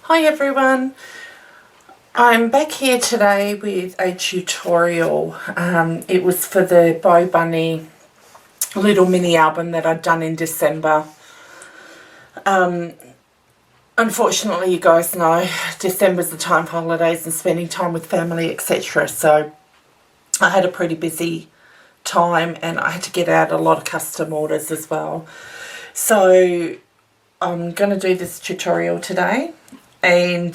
Hi everyone, I'm back here today with a tutorial. It was for the Bow Bunny little mini album that I'd done in December. Unfortunately, you guys know December's the time for holidays and spending time with family, etc. So I had a pretty busy time and I had to get out a lot of custom orders as well. So I'm going to do this tutorial today. And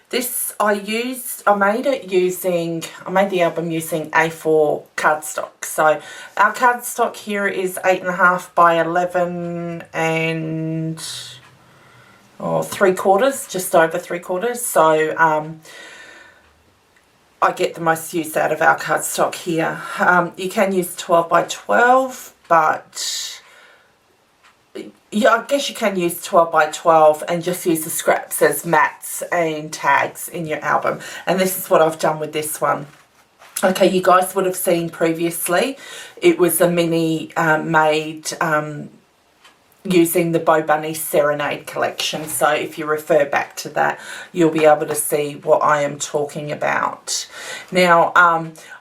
this I made the album using A4 cardstock. So our cardstock here is 8.5 by 11 and 3/4, just over 3/4. So I get the most use out of our cardstock here. You can use 12 by 12, but yeah, I guess you can use 12 by 12 and just use the scraps as mats and tags in your album. And this is what I've done with this one. Okay, you guys would have seen previously, it was a mini made using the Bow Bunny Serenade collection. So if you refer back to that, you'll be able to see what I am talking about. Now,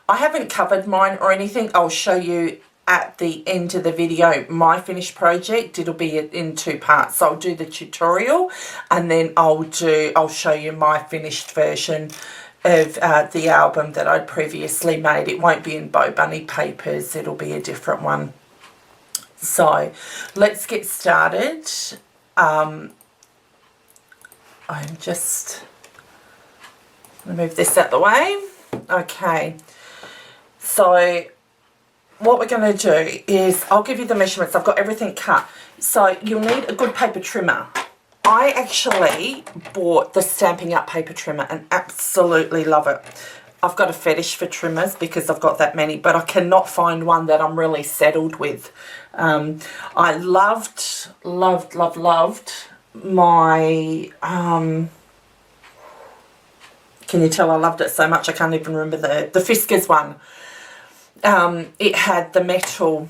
I haven't covered mine or anything. I'll show you at the end of the video my finished project. It'll be in two parts. So I'll do the tutorial and then I'll show you my finished version of the album that I'd previously made. It won't be in Bow Bunny papers, it'll be a different one. So let's get started. I'm just going to move this out the way. Okay, so what we're going to do is I'll give you the measurements. I've got everything cut. So you'll need a good paper trimmer. I actually bought the Stampin' Up paper trimmer and absolutely love it. I've got a fetish for trimmers because I've got that many, but I cannot find one that I'm really settled with. I loved my, can you tell I loved it so much I can't even remember the Fiskars one. It had the metal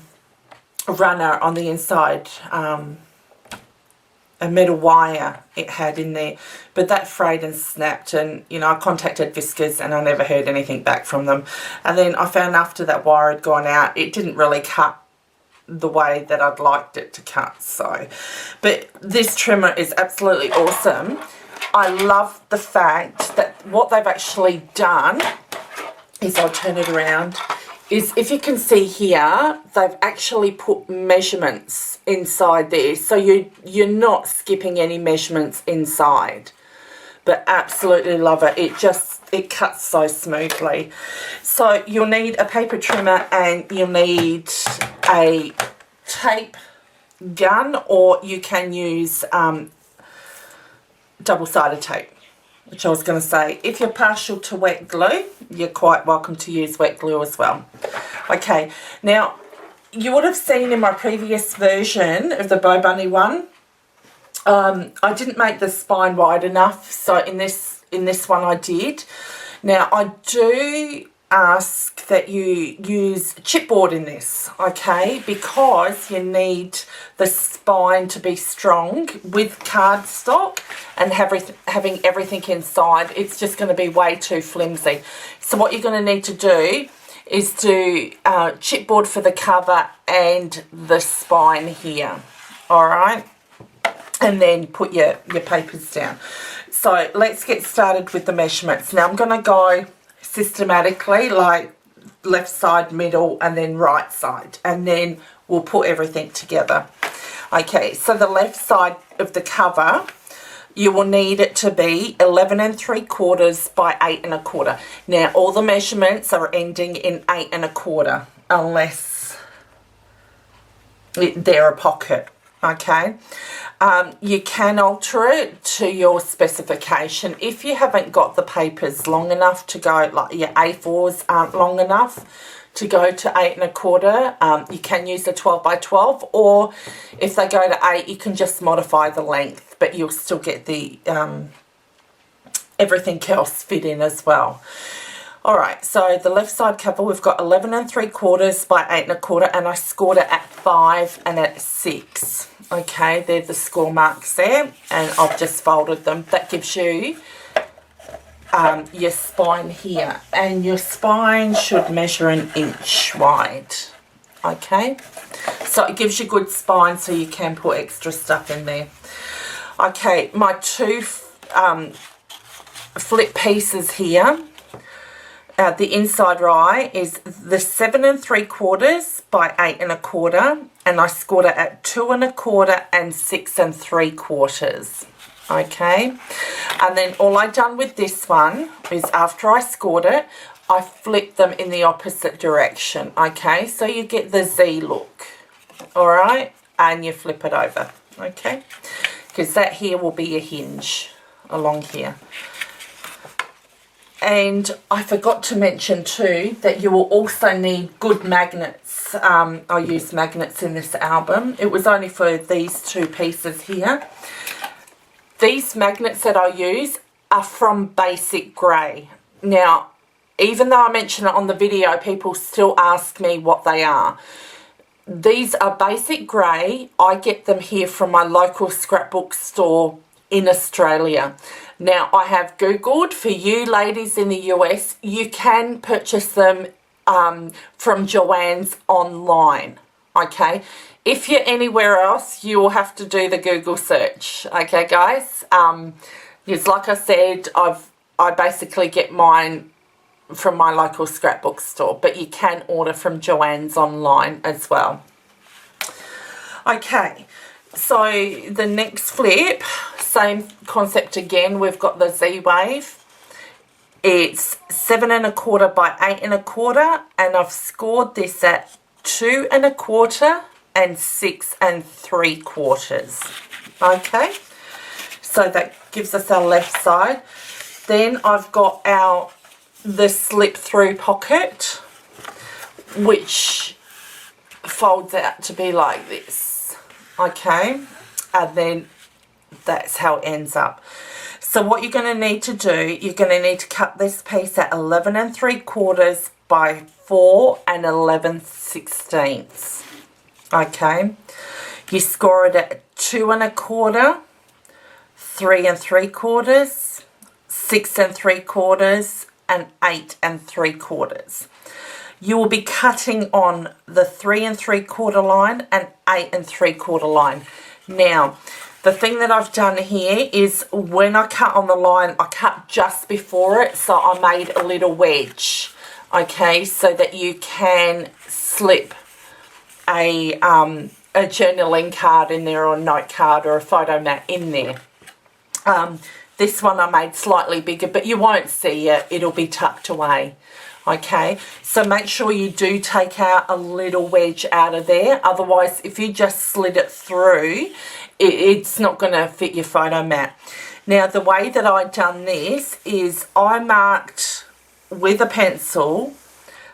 runner on the inside, a metal wire it had in there, but that frayed and snapped, and you know, I contacted Fiskars and I never heard anything back from them. And then I found after that wire had gone out, it didn't really cut the way that I'd liked it to cut. So, but this trimmer is absolutely awesome. I love the fact that what they've actually done is, I'll turn it around, is if you can see here, they've actually put measurements inside there. So you're not skipping any measurements inside. But absolutely love it. It cuts so smoothly. So you'll need a paper trimmer and you'll need a tape gun, or you can use double-sided tape, which I was going to say, if you're partial to wet glue, you're quite welcome to use wet glue as well. Okay, now you would have seen in my previous version of the Bow Bunny one, I didn't make the spine wide enough, so in this one I did. Now I do ask that you use chipboard in this, okay, because you need the spine to be strong. With cardstock and having everything inside, it's just going to be way too flimsy. So what you're going to need to do is do chipboard for the cover and the spine here, all right, and then put your papers down. So let's get started with the measurements. Now I'm going to go systematically, like left side, middle, and then right side, and then we'll put everything together. Okay, so the left side of the cover, you will need it to be 11 3/4 by 8 1/4. Now all the measurements are ending in 8 1/4 unless they're a pocket. Okay, you can alter it to your specification. If you haven't got the papers long enough to go, like your A4s aren't long enough to go to 8 1/4, you can use the 12 by 12, or if they go to 8, you can just modify the length, but you'll still get the everything else fit in as well. Alright, so the left side cover, we've got 11 3/4 by 8 1/4, and I scored it at 5 and at 6. Okay, they're the score marks there, and I've just folded them. That gives you your spine here, and your spine should measure 1 inch wide. Okay, so it gives you good spine so you can put extra stuff in there. Okay, my two flip pieces here. The inside eye is the 7 3/4 by 8 1/4, and I scored it at 2 1/4 and 6 3/4. Okay, and then all I done with this one is after I scored it, I flipped them in the opposite direction. Okay, so you get the Z look. All right, and you flip it over. Okay, because that here will be a hinge along here. And I forgot to mention too that you will also need good magnets. I used magnets in this album. It was only for these two pieces here. These magnets that I use are from Basic Grey. Now, even though I mention it on the video, people still ask me what they are. These are Basic Grey. I get them here from my local scrapbook store in Australia. Now, I have Googled, for you ladies in the US, you can purchase them from Joann's online, okay? If you're anywhere else, you will have to do the Google search, okay, guys? Because like I said, I basically get mine from my local scrapbook store, but you can order from Joann's online as well. Okay, so the next flip, same concept again. We've got the Z-wave. It's 7 1/4 by 8 1/4, and I've scored this at 2 1/4 and 6 3/4. Okay, so that gives us our left side. Then I've got the slip through pocket, which folds out to be like this. Okay, and then that's how it ends up. So what you're going to need to do, you're going to need to cut this piece at 11 3/4 by 4 11/16. Okay, you score it at 2 1/4, 3 3/4, 6 3/4, and 8 3/4. You will be cutting on the 3 3/4 line and 8 3/4 line. Now, the thing that I've done here is when I cut on the line, I cut just before it, so I made a little wedge, okay, so that you can slip a journaling card in there, or a note card, or a photo mat in there. This one I made slightly bigger, but you won't see it. It'll be tucked away. Okay, so make sure you do take out a little wedge out of there. Otherwise, if you just slid it through, it's not going to fit your photo mat. Now, the way that I done this is I marked with a pencil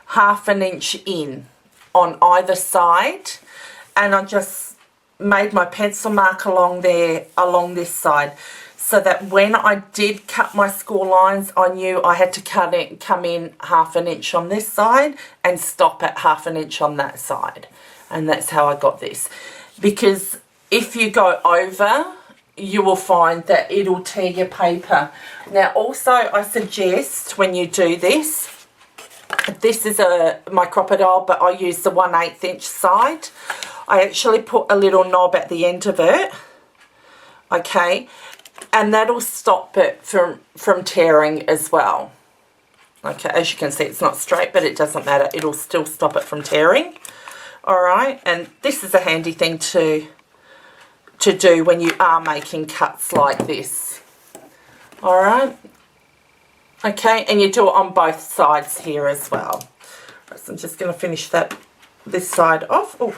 1/2 inch in on either side, and I just made my pencil mark along there, along this side, so that when I did cut my score lines, I knew I had to come in 1/2 inch on this side and stop at 1/2 inch on that side. And that's how I got this. Because if you go over, you will find that it'll tear your paper. Now, also, I suggest when you do this, this is my crocodile, but I use the 1/8 inch side. I actually put a little knob at the end of it, okay, and that'll stop it from tearing as well. Okay, as you can see, it's not straight, but it doesn't matter. It'll still stop it from tearing. All right, and this is a handy thing to do when you are making cuts like this. All right, okay, and you do it on both sides here as well. Right, so I'm just going to finish this side off. Oh.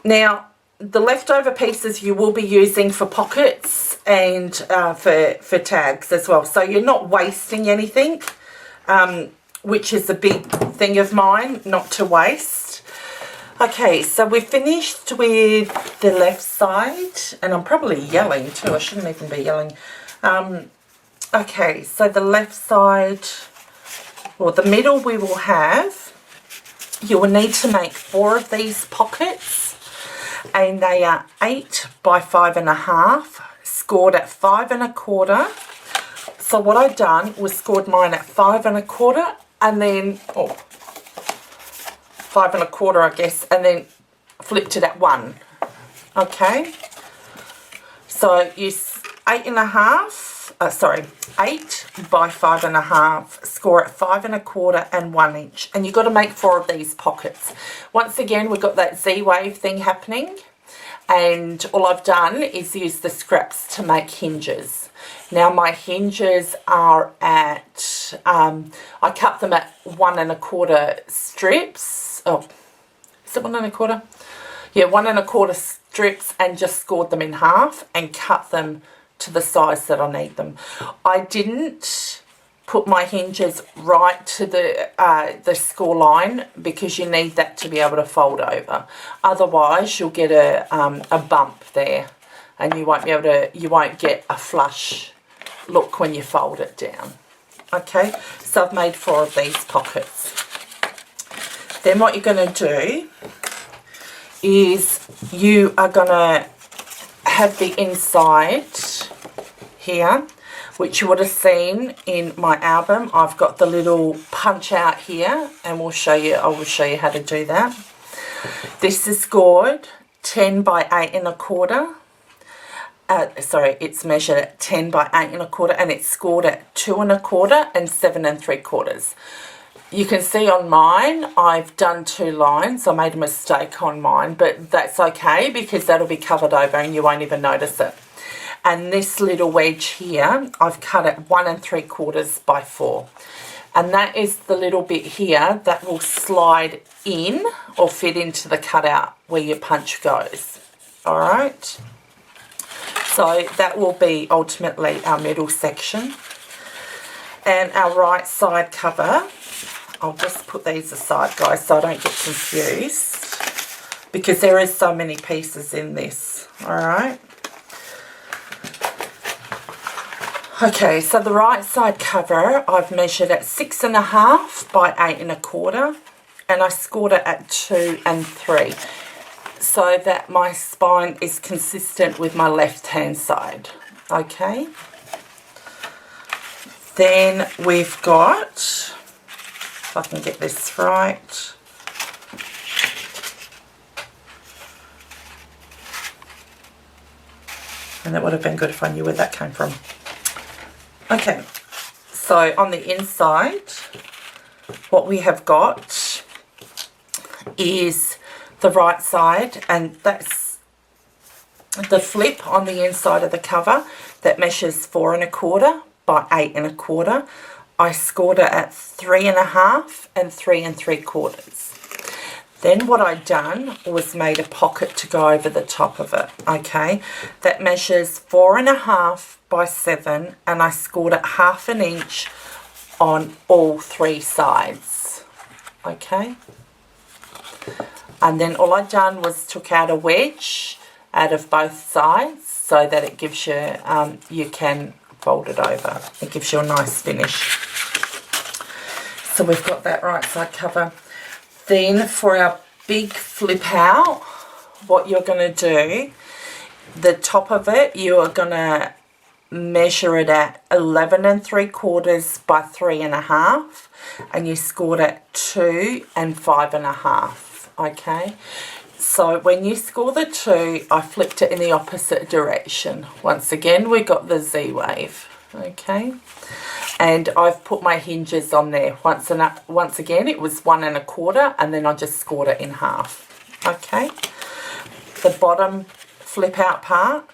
Now, the leftover pieces you will be using for pockets and for tags as well. So you're not wasting anything, which is a big thing of mine, not to waste. Okay, so we're finished with the left side, and I'm probably yelling too. I shouldn't even be yelling. Okay, so the left side Well, the middle we will have, you will need to make 4 of these pockets, and they are 8 by 5.5, scored at 5 1/4. So what I done was scored mine at 5 1/4, and then 5 1/4, I guess, and then flipped it at 1. Okay, so you 8 by 5.5, score at 5 1/4 and 1 inch, and you've got to make 4 of these pockets. Once again, we've got that Z-wave thing happening, and all I've done is use the scraps to make hinges. Now my hinges are at, I cut them at 1 1/4 strips. Oh, is it 1 1/4? Yeah, 1 1/4 strips, and just scored them in half and cut them to the size that I need them. I didn't put my hinges right to the score line because you need that to be able to fold over. Otherwise, you'll get a bump there, and you won't get a flush look when you fold it down. Okay, so I've made 4 of these pockets. Then what you're going to do is you are going to have the inside here, which you would have seen in my album. I've got the little punch out here, and I will show you how to do that. This is scored 10 by 8 1/4. It's measured at 10 by 8 1/4, and it's scored at 2 1/4 and 7 3/4. You can see on mine, I've done 2 lines. I made a mistake on mine, but that's okay because that'll be covered over and you won't even notice it. And this little wedge here, I've cut it 1 3/4 by 4. And that is the little bit here that will slide in or fit into the cutout where your punch goes. All right. So that will be ultimately our middle section. And our right side cover, I'll just put these aside, guys, so I don't get confused, because there is so many pieces in this. All right. Okay, so the right side cover I've measured at 6 1/2 by 8 1/4, and I scored it at 2 3, so that my spine is consistent with my left hand side. Okay. Then we've got, if I can get this right, and that would have been good if I knew where that came from. Okay, so on the inside, what we have got is the right side, and that's the flip on the inside of the cover that measures 4 1/4 by 8 1/4. I scored it at 3 1/2 and 3 3/4. Then what I done was made a pocket to go over the top of it. Okay, that measures 4 1/2 by 7, and I scored it 1/2 inch on all 3 sides. Okay, and then all I done was took out a wedge out of both sides so that it gives you, you can fold it over. It gives you a nice finish. So we've got that right side cover. Then for our big flip out, what you're going to do, the top of it, you are going to measure it at 11 3/4 by 3 1/2, and you scored at 2 and 5 1/2. Okay, so when you score the 2, I flipped it in the opposite direction. Once again, we got the Z-wave. Okay, and I've put my hinges on there. Once again, it was 1 1/4, and then I just scored it in half. Okay, the bottom flip out part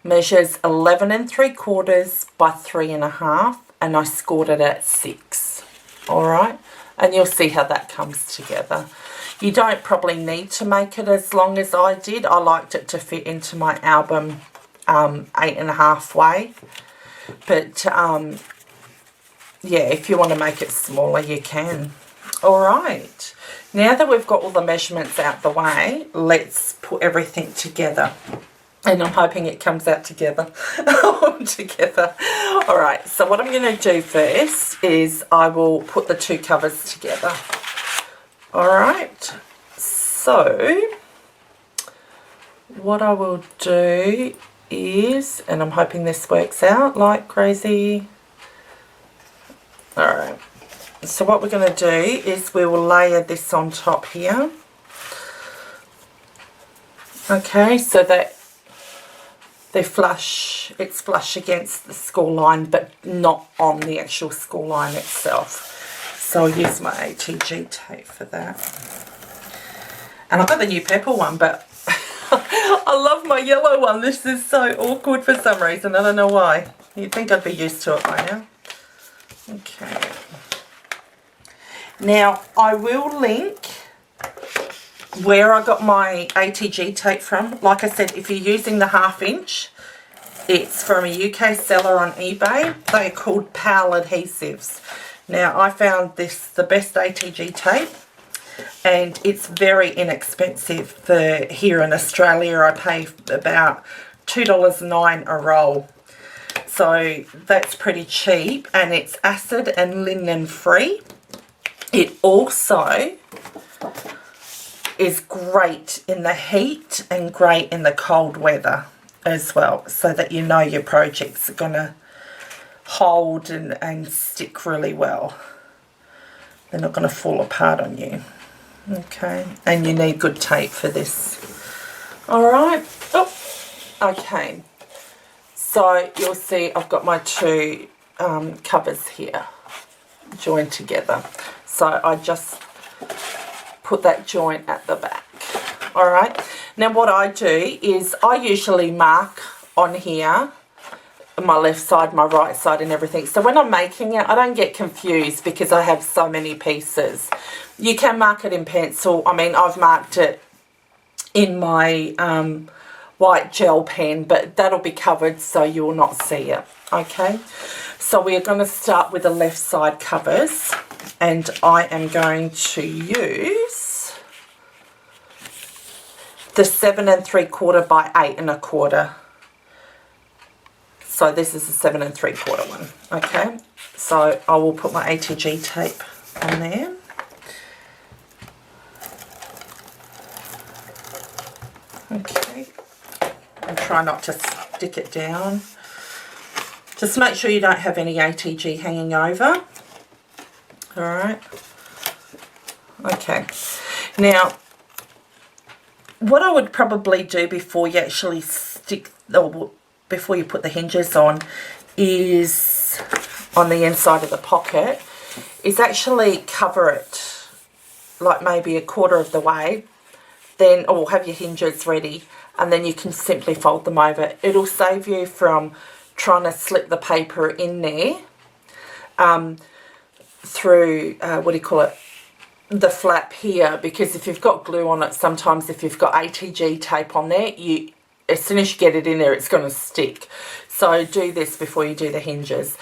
measures 11 3/4 by 3 1/2, and I scored it at 6. All right, and you'll see how that comes together. You don't probably need to make it as long as I did. I liked it to fit into my album 8 1/2 way. But, yeah, if you want to make it smaller, you can. All right. Now that we've got all the measurements out the way, let's put everything together. And I'm hoping it comes out together. Together. Alright, so what I'm going to do first is I will put the two covers together. Alright, so what I will do is, and I'm hoping this works out like crazy. Alright, so what we're going to do is we will layer this on top here. Okay, so that it's flush against the score line, but not on the actual score line itself. So I'll use my ATG tape for that. And I've got the new purple one, but I love my yellow one. This is so awkward for some reason. I don't know why. You'd think I'd be used to it by now. Okay. Now, I will link where I got my ATG tape from. Like I said, if you're using the 1/2 inch, it's from a UK seller on eBay. They're called PAL Adhesives. Now, I found this the best ATG tape, and it's very inexpensive. For here in Australia, I pay about $2.09 a roll. So that's pretty cheap, and it's acid and linen free. It also is great in the heat and great in the cold weather as well, so that you know your projects are going to hold and stick really well. They're not going to fall apart on you. Okay, and you need good tape for this. Alright, oh, okay. So you'll see I've got my two covers here joined together. So I just put that joint at the back. Alright, now what I do is I usually mark on here my left side, my right side and everything. So when I'm making it, I don't get confused because I have so many pieces. You can mark it in pencil. I mean, I've marked it in my white gel pen, but that'll be covered so you will not see it. Okay, so we are going to start with the left side covers, and I am going to use the 7 3/4 by 8 1/4. So this is the 7 3/4 one. Okay, so I will put my ATG tape on there. Okay, and try not to stick it down. Just make sure you don't have any ATG hanging over. Alright. Okay. Now, what I would probably do before you actually stick, or before you put the hinges on, is on the inside of the pocket, is actually cover it like maybe 1/4 of the way, then, or have your hinges ready, and then you can simply fold them over. It'll save you from trying to slip the paper in there through, what do you call it, the flap here, because if you've got glue on it, sometimes if you've got ATG tape on there, as soon as you get it in there, it's going to stick. So do this before you do the hinges,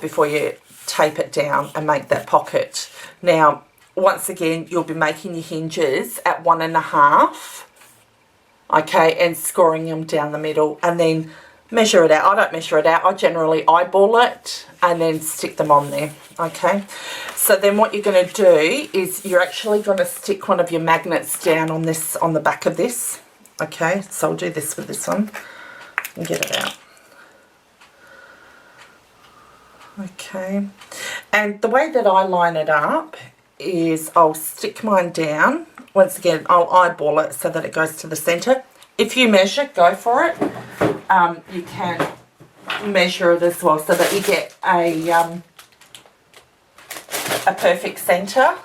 before you tape it down and make that pocket. Now, once again, you'll be making your hinges at 1 1/2, okay, and scoring them down the middle, and then measure it out. I don't measure it out. I generally eyeball it and then stick them on there, okay? So then what you're going to do is you're actually going to stick one of your magnets down on this, on the back of this, okay? So I'll do this with this one and get it out. Okay, and the way that I line it up is I'll stick mine down. Once again, I'll eyeball it so that it goes to the centre. If you measure, go for it. You can measure it as well so that you get a perfect centre,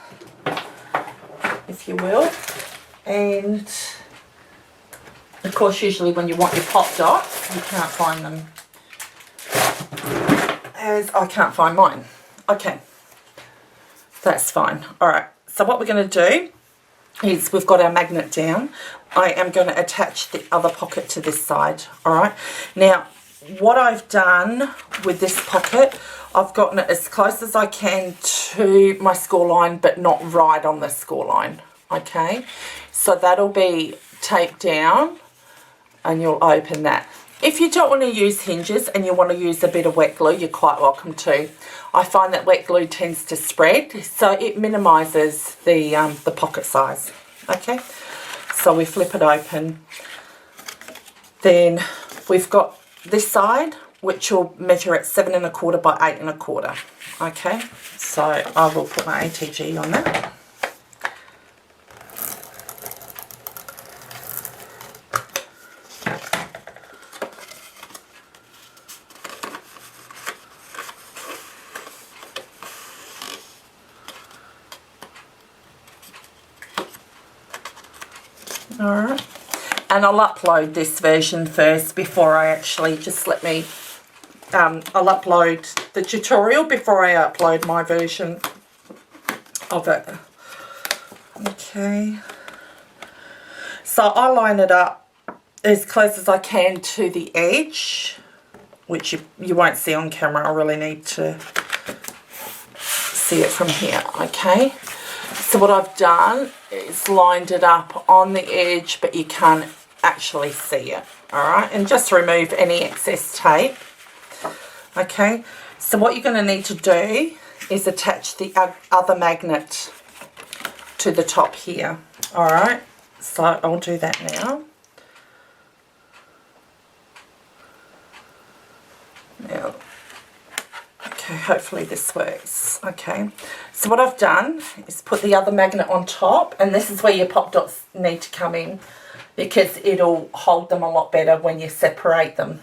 if you will. And of course, usually when you want your pop dots, you can't find them, as I can't find mine. Okay, that's fine. All right, so what we're going to do is we've got our magnet down. I am going to attach the other pocket to this side. All right, now what I've done with this pocket, I've gotten it as close as I can to my score line, but not right on the score line. Okay, so that'll be taped down and you'll open that. If you don't want to use hinges and you want to use a bit of wet glue, you're quite welcome to. I find that wet glue tends to spread, so it minimises the pocket size. Okay, so we flip it open. Then we've got this side, which will measure at 7 1/4 by 8 1/4. Okay, so I will put my ATG on that. Alright, and I'll upload this version first before I actually, just let me, I'll upload the tutorial before I upload my version of it. Okay, so I line it up as close as I can to the edge, which you won't see on camera. I really need to see it from here. Okay, so what I've done is lined it up on the edge, but you can't actually see it. Alright, and just remove any excess tape. Okay, so what you're going to need to do is attach the other magnet to the top here. Alright, so I'll do that now. Now, okay, hopefully this works. Okay, so what I've done is put the other magnet on top, and this is where your pop dots need to come in because it'll hold them a lot better when you separate them.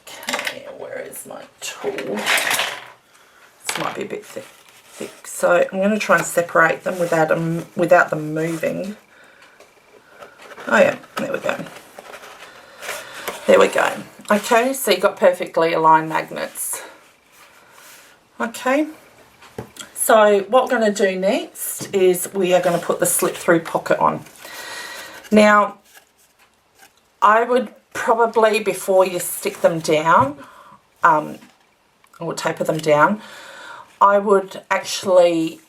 Okay, where is my tool? This might be a bit thick. So I'm going to try and separate them without them moving. Oh yeah, there we go. There we go. Okay, so you've got perfectly aligned magnets. Okay, so what we're going to do next is we are going to put the slip-through pocket on. Now, I would probably, before you stick them down, or taper them down, I would actually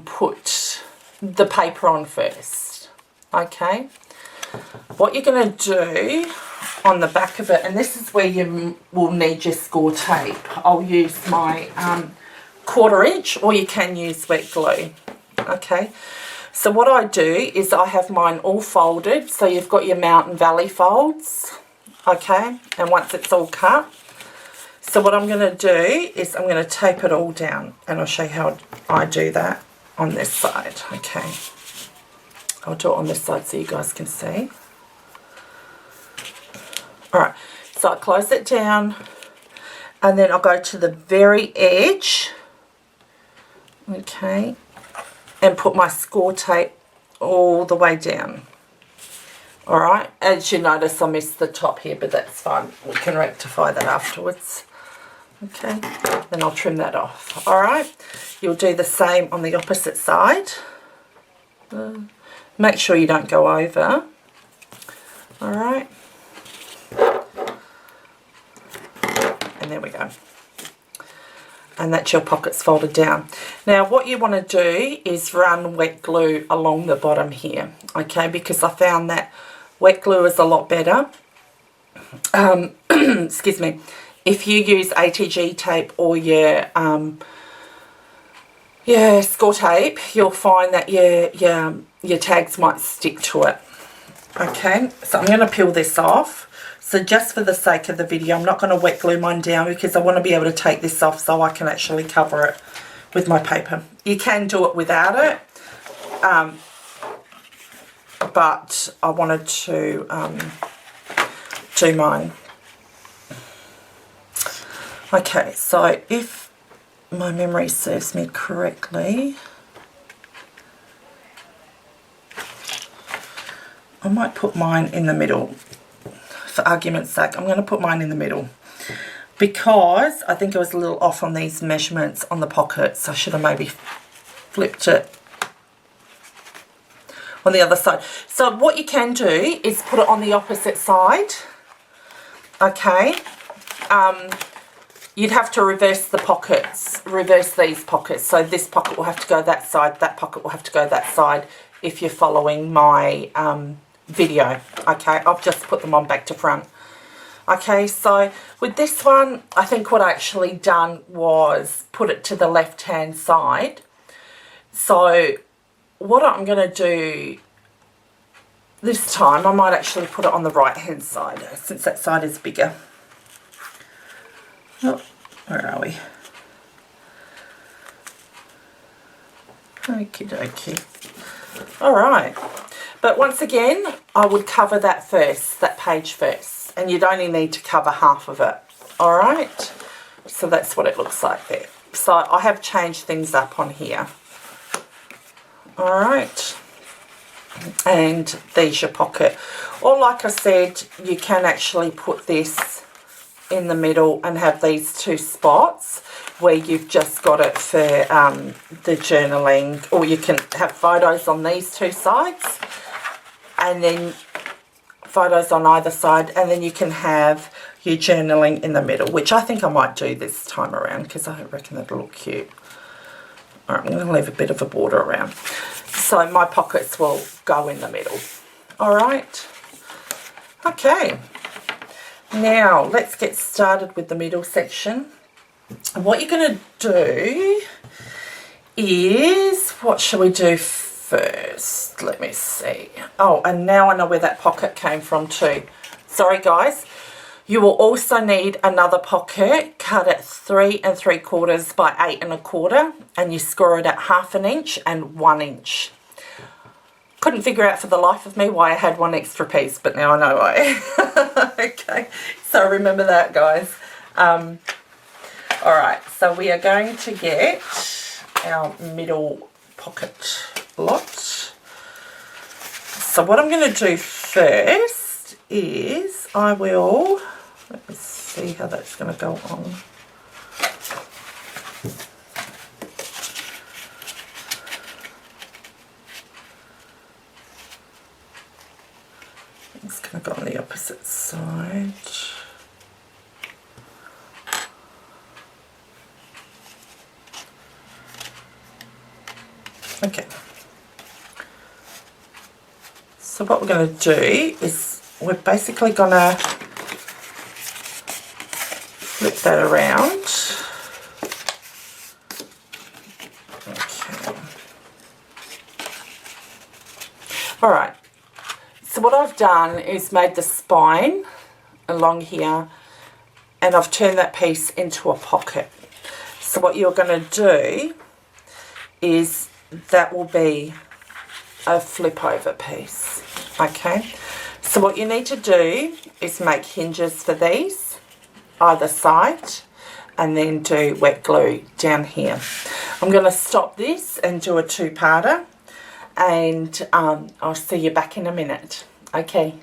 put the paper on first. Okay, what you're going to do on the back of it, and this is where you will need your score tape. I'll use my 1/4 inch, or you can use wet glue. Okay, so what I do is I have mine all folded, so you've got your Mountain Valley folds. Okay, and once it's all cut, so what I'm going to do is I'm going to tape it all down, and I'll show you how I do that on this side. Okay, I'll do it on this side so you guys can see. Alright, so I close it down, and then I'll go to the very edge, okay, and put my score tape all the way down. Alright, as you notice I missed the top here, but that's fine. We can rectify that afterwards. Okay, then I'll trim that off. Alright, you'll do the same on the opposite side. Make sure you don't go over. Alright. And there we go. And that's your pockets folded down. Now what you want to do is run wet glue along the bottom here, okay, because I found that wet glue is a lot better. Excuse me. If you use ATG tape or your score tape, you'll find that your tags might stick to it. Okay, so I'm going to peel this off. So just for the sake of the video, I'm not going to wet glue mine down because I want to be able to take this off so I can actually cover it with my paper. You can do it without it, but I wanted to do mine. Okay, so if my memory serves me correctly, I might put mine in the middle. For argument's sake, I'm going to put mine in the middle because I think I was a little off on these measurements on the pockets. I should have maybe flipped it on the other side. So what you can do is put it on the opposite side. Okay, you'd have to reverse the pockets, reverse these pockets. So this pocket will have to go that side, that pocket will have to go that side if you're following my video. Okay, I've just put them on back to front. Okay, so with this one, I think what I actually done was put it to the left-hand side. So what I'm going to do this time, I might actually put it on the right-hand side, since that side is bigger. Oh, where are we? Okie dokie. Alright, but once again, I would cover that first, that page first, and you'd only need to cover half of it. Alright, so that's what it looks like there. So I have changed things up on here. Alright, and there's your pocket. Or like I said, you can actually put this in the middle and have these two spots where you've just got it for the journaling, or you can have photos on these two sides and then photos on either side, and then you can have your journaling in the middle, which I think I might do this time around because I reckon that'll look cute. All right, I'm going to leave a bit of a border around. So my pockets will go in the middle. All right. Okay. Now, let's get started with the middle section. And what you're going to do is, what shall we do first? Let me see. Oh, and now I know where that pocket came from too. Sorry, guys. You will also need another pocket cut at 3 3/4 by 8 1/4, and you score it at 1/2 inch and 1 inch. Couldn't figure out for the life of me why I had one extra piece, but now I know why. Okay, so remember that, guys. Alright, so we are going to get our middle pocket lot. So what I'm going to do first is I will, let me see how that's going to go on. It's going to go on the opposite side. Okay. So what we're going to do is we're basically going to flip that around. Okay. All right. So what I've done is made the spine along here, and I've turned that piece into a pocket. So what you're going to do is that will be a flip over piece. Okay, so what you need to do is make hinges for these either side and then do wet glue down here. I'm going to stop this and do a two-parter, and I'll see you back in a minute. Okay.